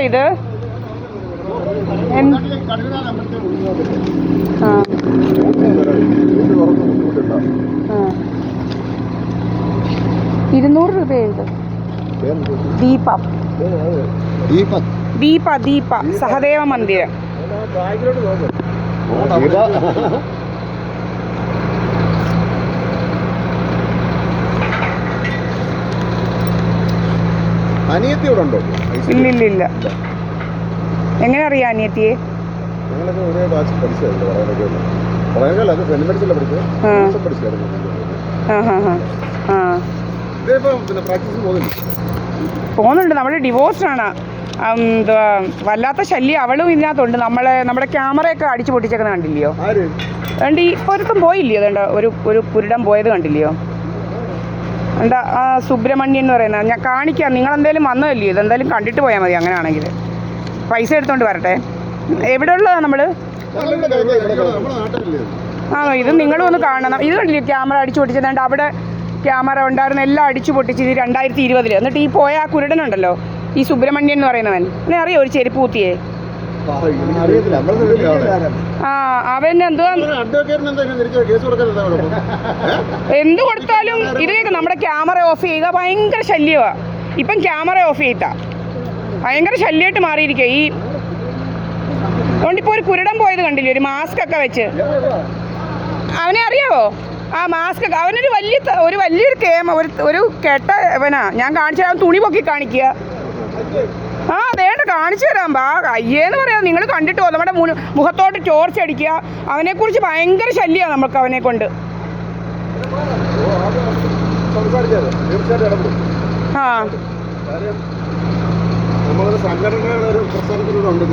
ഇത്? 200 രൂപയുണ്ട്. ദീപ സഹദേവ മന്ദിരം. അനിയത്തി ഇവിടെ ഉണ്ടോ? ഇല്ലില്ല. എങ്ങനെ അറിയാം അനിയത്തിയെ? പോകുന്നുണ്ട്. നമ്മൾ ഡിവോഴ്സാണ്. എന്തുവാ വല്ലാത്ത ശല്യം അവളും ഇതിനകത്തുണ്ട്. നമ്മുടെ ക്യാമറയൊക്കെ അടിച്ചു പൊട്ടിച്ചേക്കുന്ന കണ്ടില്ലയോ? അതുകൊണ്ട് ഈ പൊരുത്തം പോയില്ലയോ? അതുകൊണ്ട് ഒരു പുരുടം പോയത് കണ്ടില്ലയോ? എന്താ സുബ്രഹ്മണ്യൻ എന്ന് പറയുന്നത് ഞാൻ കാണിക്കാം. നിങ്ങളെന്തായാലും വന്നതല്ലയോ? ഇതെന്തായാലും കണ്ടിട്ട് പോയാൽ മതി. അങ്ങനെയാണെങ്കിൽ പൈസ എടുത്തോണ്ട് വരട്ടെ. എവിടെ ഉള്ളതാണ് നമ്മൾ? ഇത് നിങ്ങളും ഒന്ന് കാണണം. ഇത് കണ്ടില്ലേ ക്യാമറ അടിച്ചു പൊട്ടിച്ചതുകൊണ്ട്? അവിടെ ക്യാമറ ഉണ്ടായിരുന്ന എല്ലാം അടിച്ചു പൊട്ടിച്ച്. ഇത് 2020. എന്നിട്ട് ഈ പോയ ആ കുരുടനുണ്ടല്ലോ, ഈ സുബ്രഹ്മണ്യൻ എന്ന് പറയുന്നവൻ, എന്നെ അറിയോ? ഒരു ചെരുപ്പ് കുത്തിയേ. അവൻ എന്തുവാ എന്ത് കൊടുത്താലും ഇത് നമ്മുടെ ക്യാമറ ഓഫ് ചെയ്യുക ഭയങ്കര ശല്യമാണ്. ഇപ്പം ക്യാമറ ഓഫ് ചെയ്താ ഭയങ്കര ശല്യമായിട്ട് മാറിയിരിക്കുക. ഈ അതുകൊണ്ടിപ്പോൾ ഒരു കുരുടൻ പോയത് കണ്ടില്ലേ? ഒരു മാസ്ക് ഒക്കെ വെച്ച്. അവനെ അറിയാവോ? ആ മാസ്ക് ഒക്കെ അവനൊരു വലിയൊരു ഒരു കെട്ട അവനാ. ഞാൻ കാണിച്ചു തരാം. തുണി പൊക്കി കാണിക്കുക. അതേണ്ട കാണിച്ചു തരാം. അയ്യേന്ന് പറയാം. നിങ്ങൾ കണ്ടിട്ട് പോ. നമ്മുടെ മുഖത്തോട്ട് ടോർച്ച് അടിക്കുക. അവനെക്കുറിച്ച് ഭയങ്കര ശല്യമാണ് നമുക്ക് അവനെ കൊണ്ട്. സംഘടനകളുടെ ഒരു പ്രസ്ഥാനത്തിലൂടെ ഉണ്ട്.